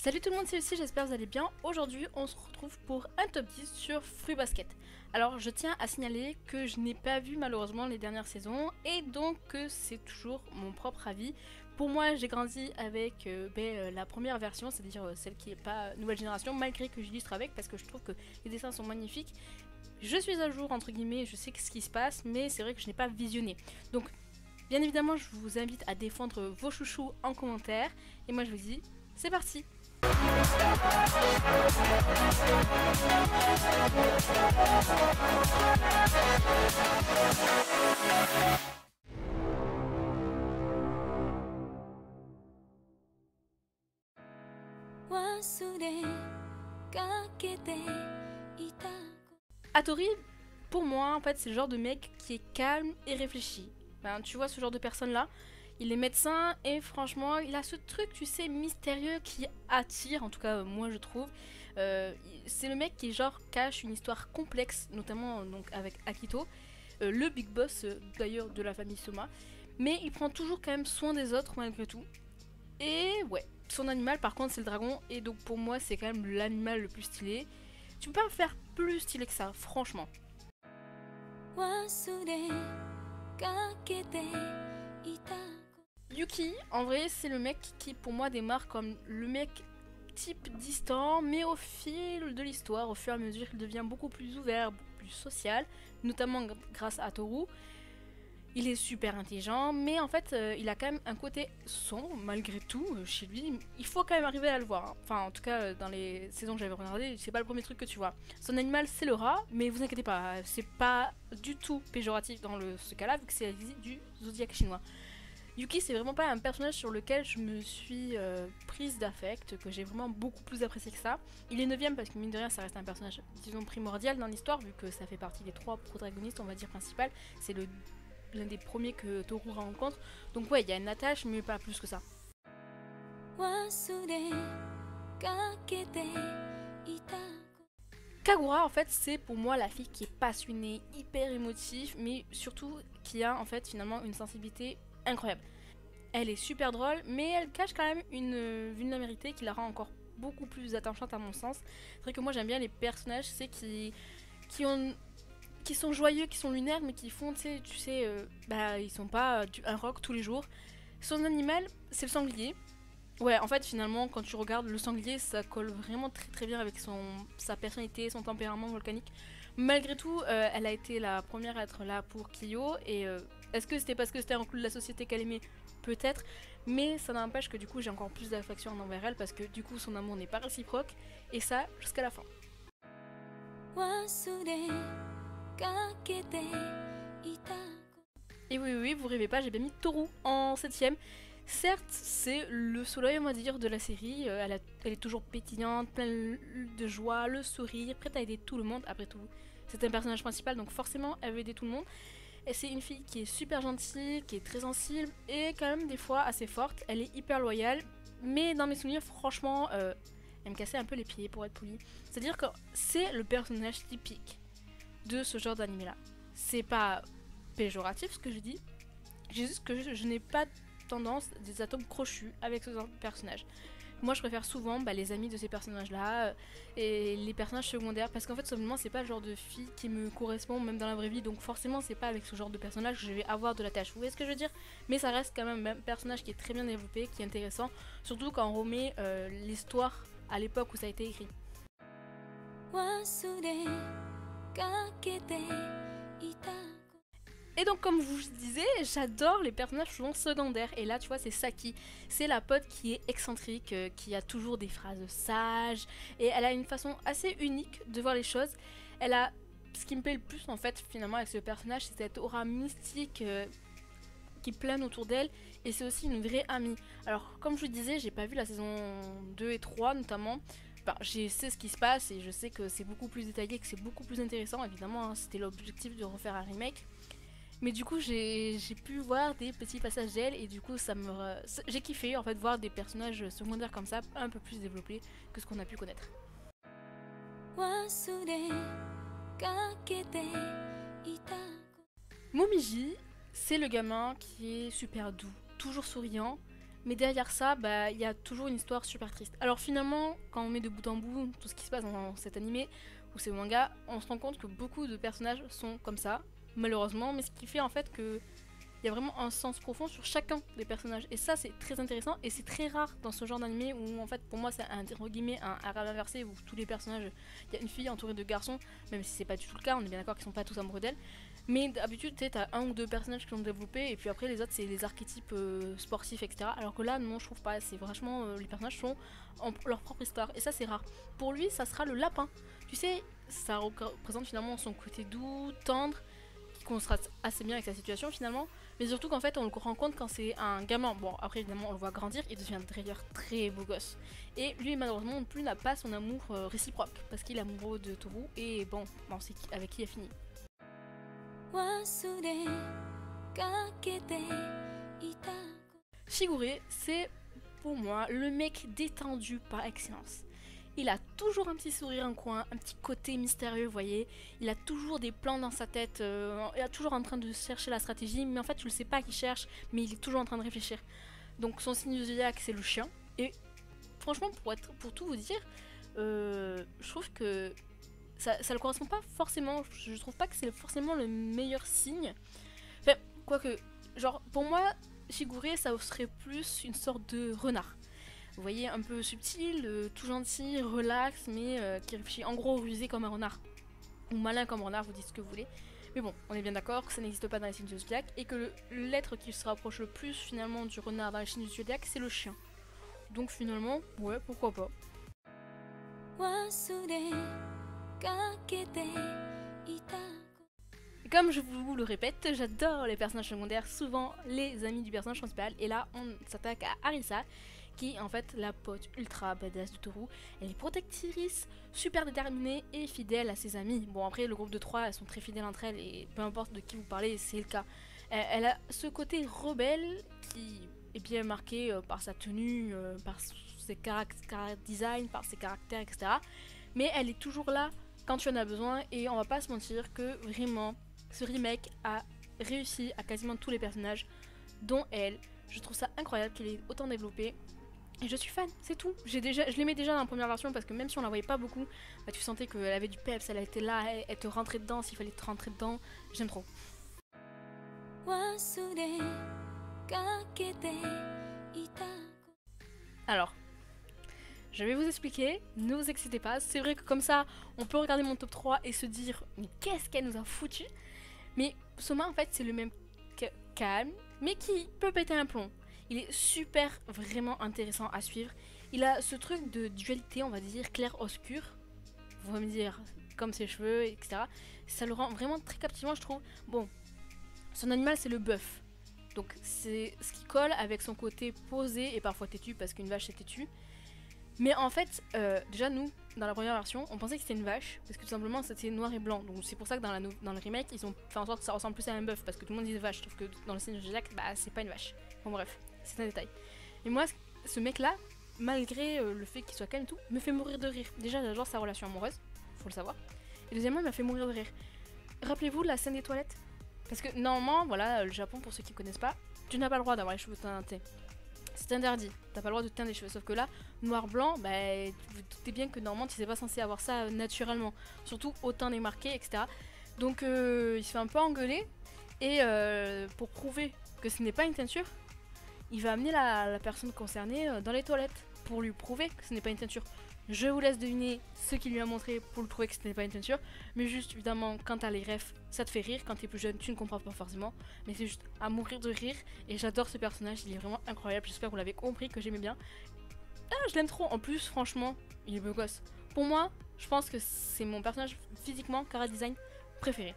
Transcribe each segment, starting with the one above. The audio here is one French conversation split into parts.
Salut tout le monde, c'est Lucie, j'espère que vous allez bien. Aujourd'hui, on se retrouve pour un top 10 sur Fruit Basket. Alors, je tiens à signaler que je n'ai pas vu malheureusement les dernières saisons et donc que c'est toujours mon propre avis. Pour moi, j'ai grandi avec la première version, c'est-à-dire celle qui n'est pas nouvelle génération, malgré que j'illustre avec parce que je trouve que les dessins sont magnifiques. Je suis à jour, entre guillemets, je sais ce qui se passe, mais c'est vrai que je n'ai pas visionné. Donc, bien évidemment, je vous invite à défendre vos chouchous en commentaire. Et moi, je vous dis, c'est parti! Hattori, pour moi, en fait, c'est le genre de mec qui est calme et réfléchi. Ben, tu vois ce genre de personne-là, il est médecin et franchement, il a ce truc, tu sais, mystérieux qui attire, en tout cas, moi je trouve. C'est le mec qui, genre, cache une histoire complexe, notamment donc avec Akito, le big boss d'ailleurs de la famille Soma. Mais il prend toujours quand même soin des autres malgré tout. Et ouais, son animal par contre c'est le dragon, et donc pour moi c'est quand même l'animal le plus stylé. Tu peux pas faire plus stylé que ça, franchement. Yuki, en vrai, c'est le mec qui pour moi démarre comme le mec type distant, mais au fil de l'histoire, au fur et à mesure, il devient beaucoup plus ouvert, beaucoup plus social, notamment grâce à Toru. Il est super intelligent, mais en fait, il a quand même un côté sombre, malgré tout, chez lui. Il faut quand même arriver à le voir, hein. Enfin, en tout cas, dans les saisons que j'avais regardées, c'est pas le premier truc que tu vois. Son animal, c'est le rat, mais vous inquiétez pas, c'est pas du tout péjoratif dans ce cas-là, vu que c'est la visite du zodiaque chinois. Yuki, c'est vraiment pas un personnage sur lequel je me suis prise d'affect, que j'ai vraiment beaucoup plus apprécié que ça. Il est 9ème parce que mine de rien, ça reste un personnage, disons, primordial dans l'histoire, vu que ça fait partie des 3 protagonistes, on va dire, principales. C'est l'un des premiers que Toru rencontre. Donc ouais, il y a une attache, mais pas plus que ça. Kagura, en fait, c'est pour moi la fille qui est passionnée, hyper émotive, mais surtout qui a en fait finalement une sensibilité incroyable. Elle est super drôle, mais elle cache quand même une vulnérabilité qui la rend encore beaucoup plus attachante à mon sens. C'est vrai que moi j'aime bien les personnages, c'est qui ont qui sont joyeux, qui sont lunaires, mais qui font, tu sais, ils sont pas un rock tous les jours. Son animal, c'est le sanglier. Ouais, en fait, finalement, quand tu regardes le sanglier, ça colle vraiment très très bien avec sa personnalité, son tempérament volcanique. Malgré tout, elle a été la première à être là pour Kiyo, et est-ce que c'était parce que c'était un clou de la société qu'elle aimait? Peut-être, mais ça n'empêche que du coup j'ai encore plus d'affection envers elle parce que du coup son amour n'est pas réciproque, et ça jusqu'à la fin. Et oui, oui, vous rêvez pas, j'ai bien mis Toru en 7ème. Certes, c'est le soleil, on va dire, de la série. Elle est toujours pétillante, pleine de joie, le sourire, prête à aider tout le monde. Après tout, c'est un personnage principal, donc forcément, elle veut aider tout le monde. Et c'est une fille qui est super gentille, qui est très sensible et quand même des fois assez forte. Elle est hyper loyale, mais dans mes souvenirs, franchement, elle me cassait un peu les pieds pour être polie. C'est-à-dire que c'est le personnage typique de ce genre d'anime-là. C'est pas péjoratif ce que je dis, j'ai juste que je n'ai pas tendance des atomes crochus avec ce genre de personnage. Moi je préfère souvent les amis de ces personnages là et les personnages secondaires parce qu'en fait simplement c'est pas le genre de fille qui me correspond même dans la vraie vie, donc forcément c'est pas avec ce genre de personnage que je vais avoir de l'attache, vous voyez ce que je veux dire? Mais ça reste quand même un personnage qui est très bien développé, qui est intéressant, surtout quand on remet l'histoire à l'époque où ça a été écrit. Et donc comme je vous disais, j'adore les personnages souvent secondaires. Et là tu vois c'est Saki, c'est la pote qui est excentrique, qui a toujours des phrases sages. Et elle a une façon assez unique de voir les choses. Elle a, ce qui me plaît le plus en fait finalement avec ce personnage, c'est cette aura mystique qui plane autour d'elle. Et c'est aussi une vraie amie. Alors comme je vous disais, j'ai pas vu la saison 2 et 3 notamment. Enfin, je sais ce qui se passe et je sais que c'est beaucoup plus détaillé, que c'est beaucoup plus intéressant. Évidemment, hein, c'était l'objectif de refaire un remake. Mais du coup, j'ai pu voir des petits passages d'elle et du coup, j'ai kiffé en fait voir des personnages secondaires comme ça, un peu plus développés que ce qu'on a pu connaître. Momiji, c'est le gamin qui est super doux, toujours souriant, Mais derrière ça, bah, il y a toujours une histoire super triste. Alors finalement, quand on met de bout en bout tout ce qui se passe dans cet animé ou ces mangas, on se rend compte que beaucoup de personnages sont comme ça, malheureusement, mais ce qui fait en fait que il y a vraiment un sens profond sur chacun des personnages. Et ça, c'est très intéressant et c'est très rare dans ce genre d'animé où, en fait, pour moi, c'est entre guillemets un rêve inversé où tous les personnages, il y a une fille entourée de garçons, même si c'est pas du tout le cas, on est bien d'accord qu'ils sont pas tous amoureux d'elle. Mais d'habitude, tu sais, t'as un ou deux personnages qui sont développés et puis après, les autres, c'est les archétypes sportifs, etc. Alors que là, non, je trouve pas. C'est vachement. Les personnages sont en leur propre histoire et ça, c'est rare. Pour lui, ça sera le lapin. Tu sais, ça représente finalement son côté doux, tendre, qui contraste assez bien avec sa situation finalement. Mais surtout qu'en fait, on le rend compte quand c'est un gamin. Bon, après, évidemment, on le voit grandir, il devient d'ailleurs très beau gosse. Et lui, malheureusement, non plus n'a pas son amour réciproque, parce qu'il est amoureux de Toru, et bon, c'est avec qui il a fini. Shigure, c'est pour moi le mec détendu par excellence. Il a toujours un petit sourire en coin, un petit côté mystérieux, vous voyez. Il a toujours des plans dans sa tête, il est toujours en train de chercher la stratégie, mais en fait tu le sais pas qu'il cherche, mais il est toujours en train de réfléchir. Donc son signe du zodiaque c'est le chien, et franchement pour tout vous dire, je trouve que ça le correspond pas forcément, je trouve pas que c'est forcément le meilleur signe. Enfin, quoique, genre pour moi, Shigure ça serait plus une sorte de renard. Vous voyez, un peu subtil, tout gentil, relax, mais qui réfléchit en gros rusé comme un renard. Ou malin comme un renard, vous dites ce que vous voulez. Mais bon, on est bien d'accord que ça n'existe pas dans les signes du zodiaque et que l'être qui se rapproche le plus finalement du renard dans les signes du zodiaque, c'est le chien. Donc finalement, ouais, pourquoi pas. Et comme je vous le répète, j'adore les personnages secondaires, souvent les amis du personnage principal. Et là, on s'attaque à Arisa, qui est en fait la pote ultra badass de Toru. Elle est protectrice, super déterminée et fidèle à ses amis. Bon après le groupe de 3 elles sont très fidèles entre elles et peu importe de qui vous parlez c'est le cas. Elle a ce côté rebelle qui est bien marqué par sa tenue, par ses design, par ses caractères etc. Mais elle est toujours là quand tu en as besoin et on va pas se mentir que vraiment ce remake a réussi à quasiment tous les personnages dont elle. Je trouve ça incroyable qu'elle ait autant développé. Et je suis fan, c'est tout. Je l'aimais déjà dans la première version parce que même si on la voyait pas beaucoup, bah, tu sentais qu'elle avait du peps, elle était là, elle te rentrait dedans s'il fallait te rentrer dedans. J'aime trop. Alors, je vais vous expliquer, ne vous excitez pas. C'est vrai que comme ça, on peut regarder mon top 3 et se dire mais qu'est-ce qu'elle nous a foutu. Mais Soma en fait c'est le même calme, mais qui peut péter un plomb. Il est super, vraiment intéressant à suivre. Il a ce truc de dualité, on va dire, clair-obscur. Vous allez me dire, comme ses cheveux, etc. Ça le rend vraiment très captivant, je trouve. Bon, son animal, c'est le bœuf. Donc, c'est ce qui colle avec son côté posé et parfois têtu, parce qu'une vache, c'est têtu. Mais en fait, déjà, nous, dans la première version, on pensait que c'était une vache, parce que tout simplement, c'était noir et blanc. Donc, c'est pour ça que dans le remake, ils ont fait en sorte que ça ressemble plus à un bœuf, parce que tout le monde disait vache, sauf que dans le signe de Zodiac, bah, c'est pas une vache. Bon, bref. C'est un détail. Et moi, ce mec-là, malgré le fait qu'il soit calme et tout, me fait mourir de rire. Déjà, j'adore sa relation amoureuse, faut le savoir. Et deuxièmement, il m'a fait mourir de rire. Rappelez-vous de la scène des toilettes. Parce que normalement, voilà, le Japon, pour ceux qui ne connaissent pas, tu n'as pas le droit d'avoir les cheveux teintés. C'est interdit. T'as pas le droit de teindre les cheveux. Sauf que là, noir-blanc, bah, vous doutez bien que normalement, tu n'es pas censé avoir ça naturellement. Surtout autant démarqué, etc. Donc, il se fait un peu engueuler. Et pour prouver que ce n'est pas une teinture, il va amener la personne concernée dans les toilettes pour lui prouver que ce n'est pas une teinture. Je vous laisse deviner ce qu'il lui a montré pour le prouver que ce n'est pas une teinture. Mais juste, évidemment, quand t'as les refs, ça te fait rire. Quand t'es plus jeune, tu ne comprends pas forcément. Mais c'est juste à mourir de rire. Et j'adore ce personnage, il est vraiment incroyable. J'espère que vous l'avez compris, que j'aimais bien. Ah, je l'aime trop. En plus, franchement, il est beau gosse. Pour moi, je pense que c'est mon personnage physiquement, cara design, préféré.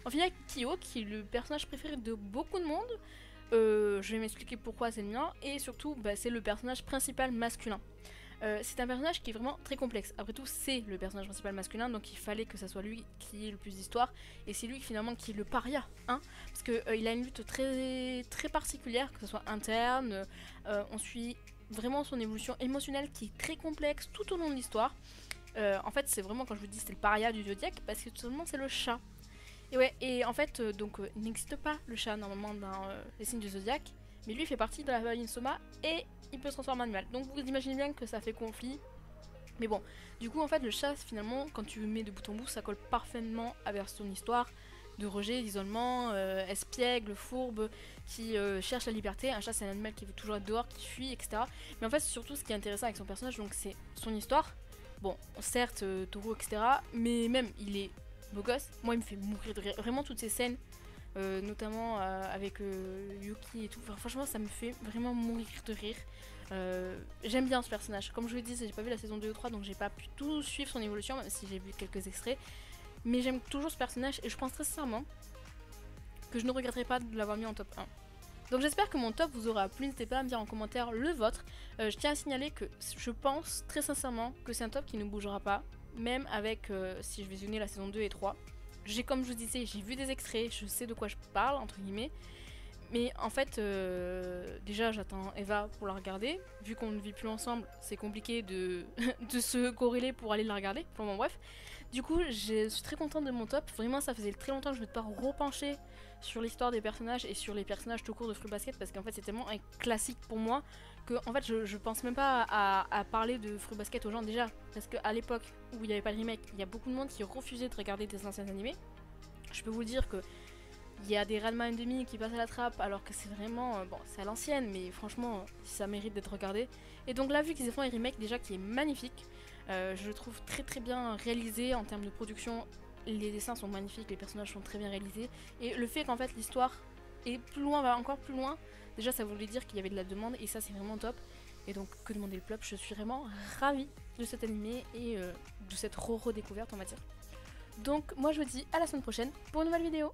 On finit avec Kyo, qui est le personnage préféré de beaucoup de monde. Je vais m'expliquer pourquoi c'est le mien. Et surtout, bah, c'est le personnage principal masculin. C'est un personnage qui est vraiment très complexe. Après tout, c'est le personnage principal masculin, donc il fallait que ça soit lui qui ait le plus d'histoire. Et c'est lui finalement qui est le paria, hein, parce qu'il a une lutte très, très particulière, que ce soit interne. On suit vraiment son évolution émotionnelle qui est très complexe tout au long de l'histoire. En fait, c'est vraiment, quand je vous dis, c'est le paria du zodiaque, parce que tout simplement, c'est le chat. Et ouais, et en fait, il n'existe pas le chat normalement dans les signes du zodiaque, mais lui fait partie de la famille Soma et il peut se transformer en animal. Donc vous imaginez bien que ça fait conflit. Mais bon, du coup en fait le chat finalement, quand tu le mets de bout en bout, ça colle parfaitement avec son histoire de rejet, d'isolement, espiègle, fourbe, qui cherche la liberté. Un chat c'est un animal qui veut toujours être dehors, qui fuit, etc. Mais en fait surtout ce qui est intéressant avec son personnage, donc c'est son histoire. Bon, certes, Taureau, etc. Mais même, il est beau gosse. Moi, il me fait mourir de rire. Vraiment, toutes ces scènes, notamment avec Yuki et tout. Enfin, franchement, ça me fait vraiment mourir de rire. J'aime bien ce personnage. Comme je vous l'ai dit, j'ai pas vu la saison 2 ou 3, donc j'ai pas pu tout suivre son évolution, même si j'ai vu quelques extraits. Mais j'aime toujours ce personnage et je pense très sincèrement que je ne regretterai pas de l'avoir mis en top 1. Donc j'espère que mon top vous aura plu, n'hésitez pas à me dire en commentaire le vôtre. Je tiens à signaler que je pense très sincèrement que c'est un top qui ne bougera pas, même avec si je visionnais la saison 2 et 3. Comme je vous disais, j'ai vu des extraits, je sais de quoi je parle, entre guillemets. Mais en fait, déjà j'attends Eva pour la regarder. Vu qu'on ne vit plus ensemble, c'est compliqué de, de se corréler pour aller la regarder. Enfin bon bref. Du coup, je suis très contente de mon top. Vraiment, ça faisait très longtemps que je ne m'étais pas repenchée sur l'histoire des personnages et sur les personnages tout court de Fruit Basket parce qu'en fait c'est tellement un classique pour moi que en fait je pense même pas à parler de Fruit Basket aux gens déjà parce qu'à l'époque où il n'y avait pas le remake, il y a beaucoup de monde qui refusait de regarder des anciens animés. Je peux vous dire que il y a des Ranma et demi qui passent à la trappe alors que c'est vraiment bon, c'est à l'ancienne mais franchement ça mérite d'être regardé. Et donc là vu qu'ils font un remake déjà qui est magnifique, je le trouve très très bien réalisé en termes de production. Les dessins sont magnifiques, les personnages sont très bien réalisés. Et le fait qu'en fait l'histoire est plus loin, va encore plus loin, déjà ça voulait dire qu'il y avait de la demande et ça c'est vraiment top. Et donc que demander le plop, je suis vraiment ravie de cet animé et de cette redécouverte on va dire. Donc moi je vous dis à la semaine prochaine pour une nouvelle vidéo.